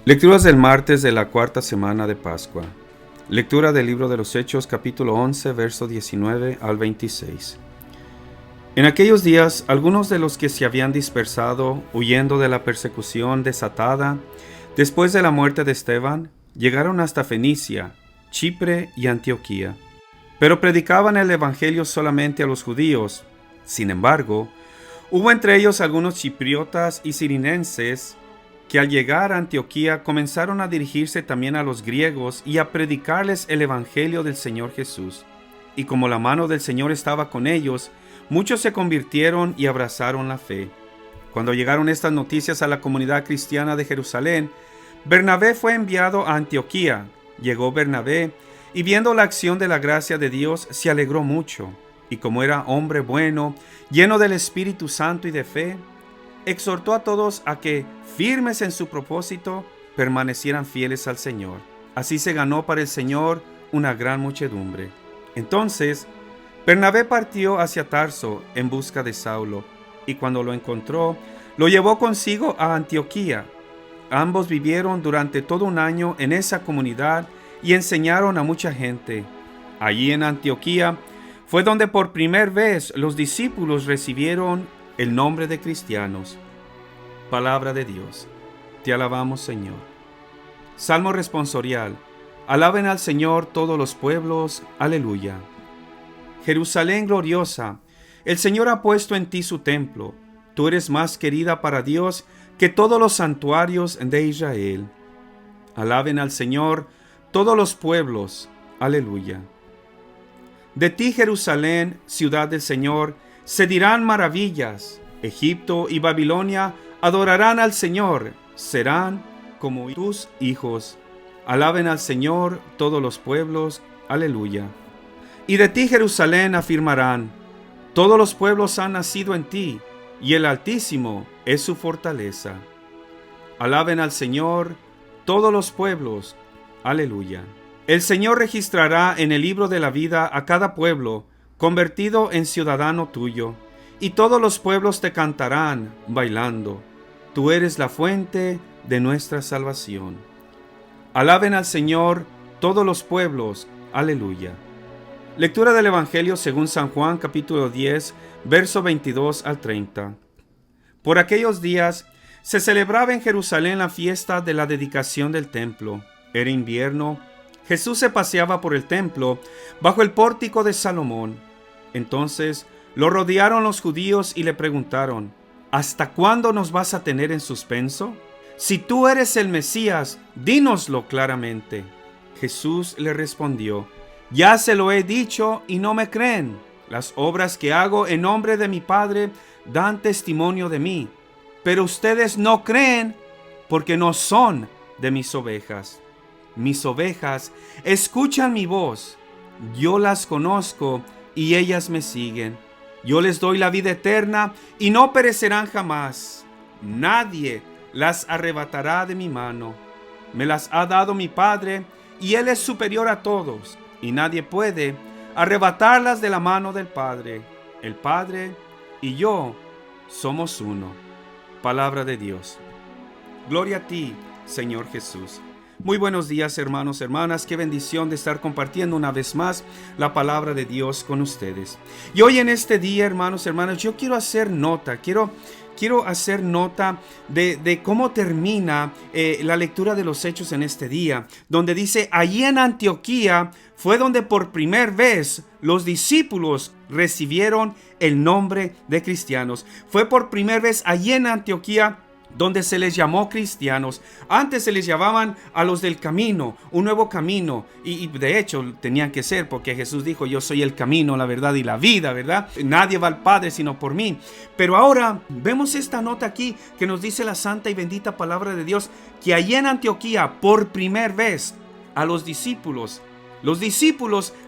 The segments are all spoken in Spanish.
Lecturas del martes de la cuarta semana de Pascua. Lectura del libro de los Hechos, capítulo 11, verso 19 al 26. En aquellos días, algunos de los que se habían dispersado, huyendo de la persecución desatada, después de la muerte de Esteban, llegaron hasta Fenicia, Chipre y Antioquía. Pero predicaban el evangelio solamente a los judíos. Sin embargo, hubo entre ellos algunos chipriotas y cirenenses que al llegar a Antioquía comenzaron a dirigirse también a los griegos y a predicarles el evangelio del Señor Jesús. Y como la mano del Señor estaba con ellos, muchos se convirtieron y abrazaron la fe. Cuando llegaron estas noticias a la comunidad cristiana de Jerusalén, Bernabé fue enviado a Antioquía. Llegó Bernabé y viendo la acción de la gracia de Dios se alegró mucho. Y como era hombre bueno, lleno del Espíritu Santo y de fe, exhortó a todos a que, firmes en su propósito, permanecieran fieles al Señor. Así se ganó para el Señor una gran muchedumbre. Entonces, Bernabé partió hacia Tarso en busca de Saulo, y cuando lo encontró, lo llevó consigo a Antioquía. Ambos vivieron durante todo un año en esa comunidad y enseñaron a mucha gente. Allí en Antioquía fue donde por primera vez los discípulos recibieron el nombre de cristianos. Palabra de Dios. Te alabamos, Señor. Salmo responsorial. Alaben al Señor todos los pueblos. Aleluya. Jerusalén gloriosa, el Señor ha puesto en ti su templo. Tú eres más querida para Dios que todos los santuarios de Israel. Alaben al Señor todos los pueblos. Aleluya. De ti, Jerusalén, ciudad del Señor, se dirán maravillas. Egipto y Babilonia adorarán al Señor, serán como tus hijos. Alaben al Señor todos los pueblos. Aleluya. Y de ti, Jerusalén, afirmarán: todos los pueblos han nacido en ti, y el Altísimo es su fortaleza. Alaben al Señor todos los pueblos. Aleluya. El Señor registrará en el libro de la vida a cada pueblo, convertido en ciudadano tuyo, y todos los pueblos te cantarán, bailando. Tú eres la fuente de nuestra salvación. Alaben al Señor todos los pueblos. Aleluya. Lectura del Evangelio según San Juan, capítulo 10, verso 22 al 30. Por aquellos días se celebraba en Jerusalén la fiesta de la dedicación del templo. Era invierno. Jesús se paseaba por el templo bajo el pórtico de Salomón. Entonces lo rodearon los judíos y le preguntaron: ¿hasta cuándo nos vas a tener en suspenso? Si tú eres el Mesías, dínoslo claramente. Jesús le respondió: ya se lo he dicho y no me creen. Las obras que hago en nombre de mi Padre dan testimonio de mí, pero ustedes no creen porque no son de mis ovejas. Mis ovejas escuchan mi voz. Yo las conozco y ellas me siguen. Yo les doy la vida eterna y no perecerán jamás. Nadie las arrebatará de mi mano. Me las ha dado mi Padre y Él es superior a todos, y nadie puede arrebatarlas de la mano del Padre. El Padre y yo somos uno. Palabra de Dios. Gloria a ti, Señor Jesús. Muy buenos días, hermanos, hermanas. Qué bendición de estar compartiendo una vez más la palabra de Dios con ustedes. Y hoy en este día, hermanos, hermanas, yo quiero hacer nota, quiero hacer nota de cómo termina la lectura de los Hechos en este día, donde dice: allí en Antioquía fue donde por primera vez los discípulos recibieron el nombre de cristianos. Fue por primera vez allí en Antioquía donde se les llamó cristianos. Antes se les llamaban a los del camino, un nuevo camino, y de hecho tenían que ser, porque Jesús dijo: yo soy el camino, la verdad y la vida, ¿verdad? Nadie va al Padre sino por mí. Pero ahora vemos esta nota aquí que nos dice la santa y bendita palabra de Dios, que allí en Antioquía por primera vez a los discípulos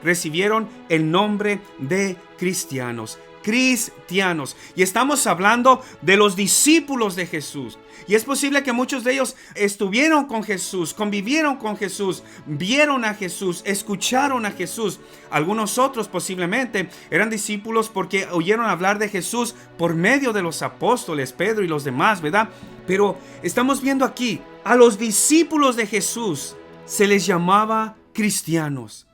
recibieron el nombre de cristianos. cristianos. Y estamos hablando de los discípulos de Jesús. Y es posible que muchos de ellos estuvieron con Jesús, convivieron con Jesús, vieron a Jesús, escucharon a Jesús. Algunos otros posiblemente eran discípulos porque oyeron hablar de Jesús por medio de los apóstoles, Pedro y los demás, ¿verdad? Pero estamos viendo aquí, a los discípulos de Jesús se les llamaba cristianos.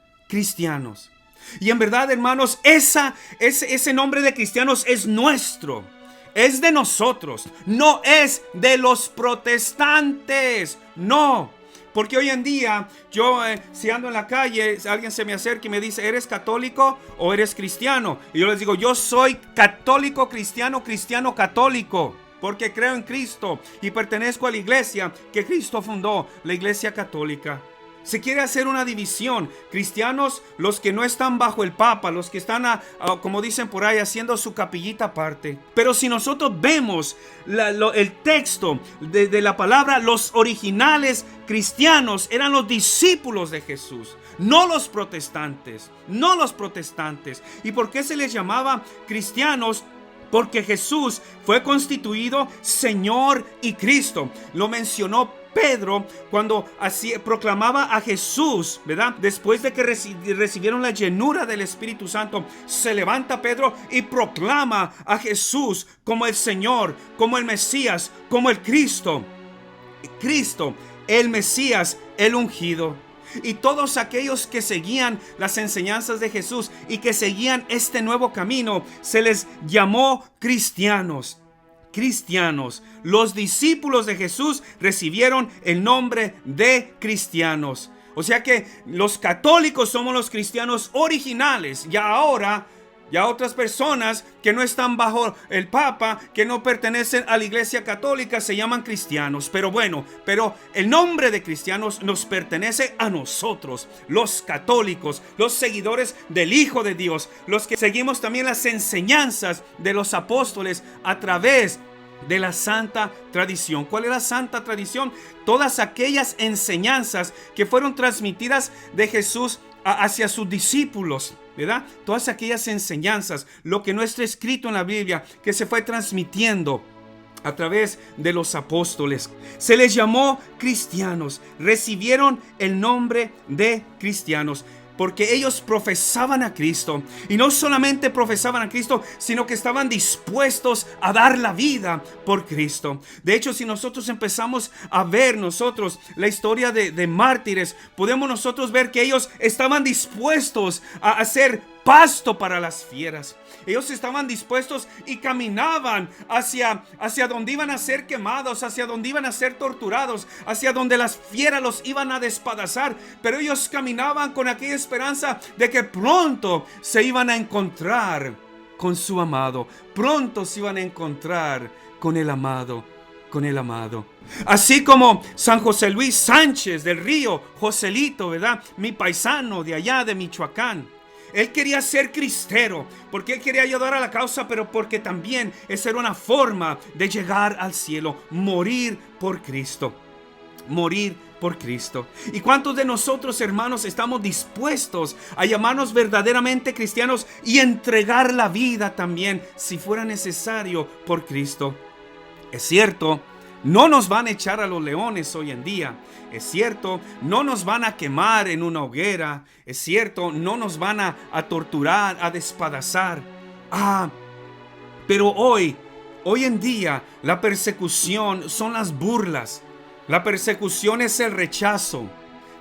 Y en verdad, hermanos, ese nombre de cristianos es nuestro. Es de nosotros, no es de los protestantes, no. Porque hoy en día, yo si ando en la calle, alguien se me acerca y me dice, ¿eres católico o eres cristiano? Y yo les digo, yo soy católico, cristiano, católico. Porque creo en Cristo y pertenezco a la iglesia que Cristo fundó, la iglesia católica. Se quiere hacer una división. Cristianos, los que no están bajo el Papa, los que están, como dicen por ahí, haciendo su capillita aparte. Pero si nosotros vemos el texto de la palabra, los originales cristianos eran los discípulos de Jesús, no los protestantes. ¿Y por qué se les llamaba cristianos? Porque Jesús fue constituido Señor y Cristo. Lo mencionó Pedro cuando así proclamaba a Jesús, ¿verdad? Después de que recibieron la llenura del Espíritu Santo, se levanta Pedro y proclama a Jesús como el Señor, como el Mesías, como el Cristo. Cristo, el Mesías, el ungido. Y todos aquellos que seguían las enseñanzas de Jesús y que seguían este nuevo camino, se les llamó cristianos. Los discípulos de Jesús recibieron el nombre de cristianos. O sea que los católicos somos los cristianos originales. Y ahora, ya otras personas que no están bajo el Papa, que no pertenecen a la iglesia católica, se llaman cristianos. Pero el nombre de cristianos nos pertenece a nosotros, los católicos, los seguidores del Hijo de Dios, los que seguimos también las enseñanzas de los apóstoles a través de la santa tradición. ¿Cuál es la santa tradición? Todas aquellas enseñanzas que fueron transmitidas de Jesús hacia sus discípulos, ¿verdad? Todas aquellas enseñanzas, lo que no está escrito en la Biblia, que se fue transmitiendo a través de los apóstoles. Se les llamó cristianos, recibieron el nombre de cristianos, porque ellos profesaban a Cristo. Y no solamente profesaban a Cristo, sino que estaban dispuestos a dar la vida por Cristo. De hecho, si nosotros empezamos a ver la historia de mártires, podemos nosotros ver que ellos estaban dispuestos a hacer pasto para las fieras. Ellos estaban dispuestos y caminaban hacia donde iban a ser quemados, hacia donde iban a ser torturados, hacia donde las fieras los iban a despedazar. Pero ellos caminaban con aquella esperanza de que pronto se iban a encontrar con su amado. Pronto se iban a encontrar con el amado. Así como San José Luis Sánchez del Río, Joselito, ¿verdad? Mi paisano de allá de Michoacán. Él quería ser cristero, porque él quería ayudar a la causa, pero porque también esa era una forma de llegar al cielo, morir por Cristo. ¿Y cuántos de nosotros, hermanos, estamos dispuestos a llamarnos verdaderamente cristianos y entregar la vida también, si fuera necesario, por Cristo? Es cierto, no nos van a echar a los leones hoy en día. Es cierto, no nos van a quemar en una hoguera. Es cierto, no nos van a torturar, a despedazar. Pero hoy en día, la persecución son las burlas. La persecución es el rechazo.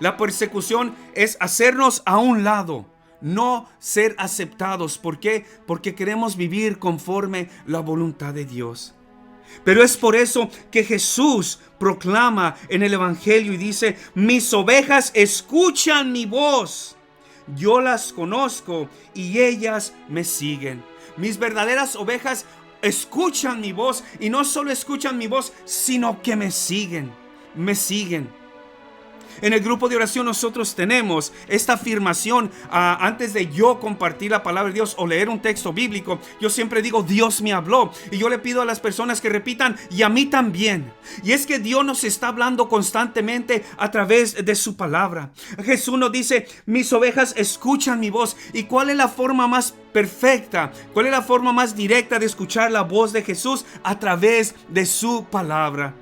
La persecución es hacernos a un lado, no ser aceptados. ¿Por qué? Porque queremos vivir conforme la voluntad de Dios. Pero es por eso que Jesús proclama en el Evangelio y dice: mis ovejas escuchan mi voz, yo las conozco y ellas me siguen. Mis verdaderas ovejas escuchan mi voz, y no solo escuchan mi voz, sino que me siguen. En el grupo de oración nosotros tenemos esta afirmación antes de yo compartir la palabra de Dios o leer un texto bíblico. Yo siempre digo, Dios me habló. Y yo le pido a las personas que repitan, y a mí también. Y es que Dios nos está hablando constantemente a través de su palabra. Jesús nos dice, mis ovejas escuchan mi voz. ¿Y cuál es la forma más perfecta? ¿Cuál es la forma más directa de escuchar la voz de Jesús? A través de su palabra.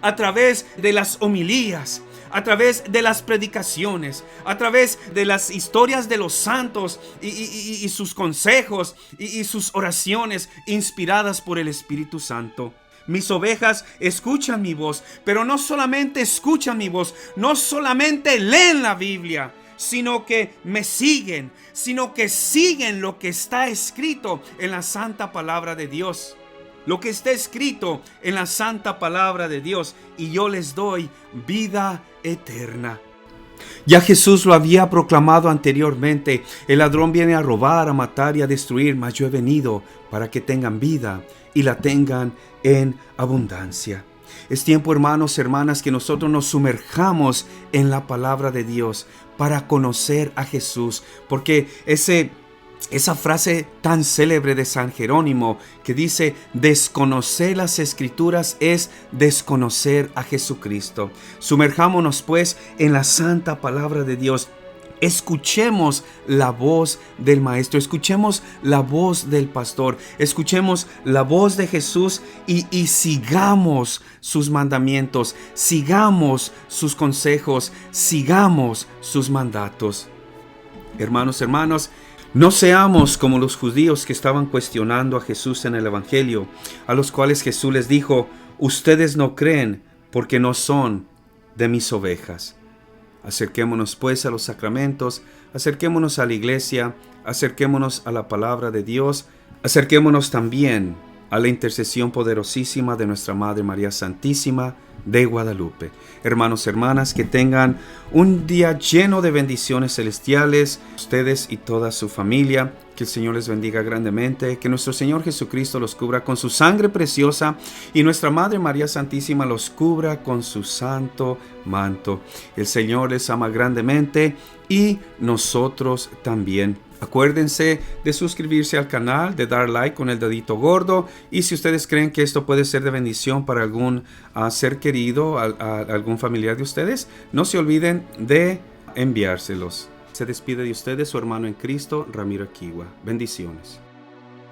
A través de las homilías, a través de las predicaciones, a través de las historias de los santos y sus consejos y sus oraciones inspiradas por el Espíritu Santo. Mis ovejas escuchan mi voz, pero no solamente escuchan mi voz, no solamente leen la Biblia, sino que me siguen, sino que siguen lo que está escrito en la santa palabra de Dios. Lo que está escrito en la santa palabra de Dios, y yo les doy vida eterna. Ya Jesús lo había proclamado anteriormente: el ladrón viene a robar, a matar y a destruir, mas yo he venido para que tengan vida y la tengan en abundancia. Es tiempo, hermanos, hermanas, que nosotros nos sumerjamos en la palabra de Dios para conocer a Jesús, porque esa frase tan célebre de San Jerónimo que dice, desconocer las Escrituras es desconocer a Jesucristo. Sumerjámonos pues en la santa palabra de Dios. Escuchemos la voz del Maestro, escuchemos la voz del Pastor, escuchemos la voz de Jesús y sigamos sus mandamientos, sigamos sus consejos, sigamos sus mandatos. Hermanos, no seamos como los judíos que estaban cuestionando a Jesús en el Evangelio, a los cuales Jesús les dijo, ustedes no creen porque no son de mis ovejas. Acerquémonos pues a los sacramentos, acerquémonos a la iglesia, acerquémonos a la palabra de Dios, acerquémonos también a la intercesión poderosísima de nuestra Madre María Santísima de Guadalupe. Hermanos, hermanas, que tengan un día lleno de bendiciones celestiales, ustedes y toda su familia. Que el Señor les bendiga grandemente, que nuestro Señor Jesucristo los cubra con su sangre preciosa y nuestra Madre María Santísima los cubra con su santo manto. El Señor les ama grandemente y nosotros también. Acuérdense de suscribirse al canal, de dar like con el dedito gordo, y si ustedes creen que esto puede ser de bendición para algún ser querido, a algún familiar de ustedes, no se olviden de enviárselos. Se despide de ustedes su hermano en Cristo, Ramiro Equigua. Bendiciones.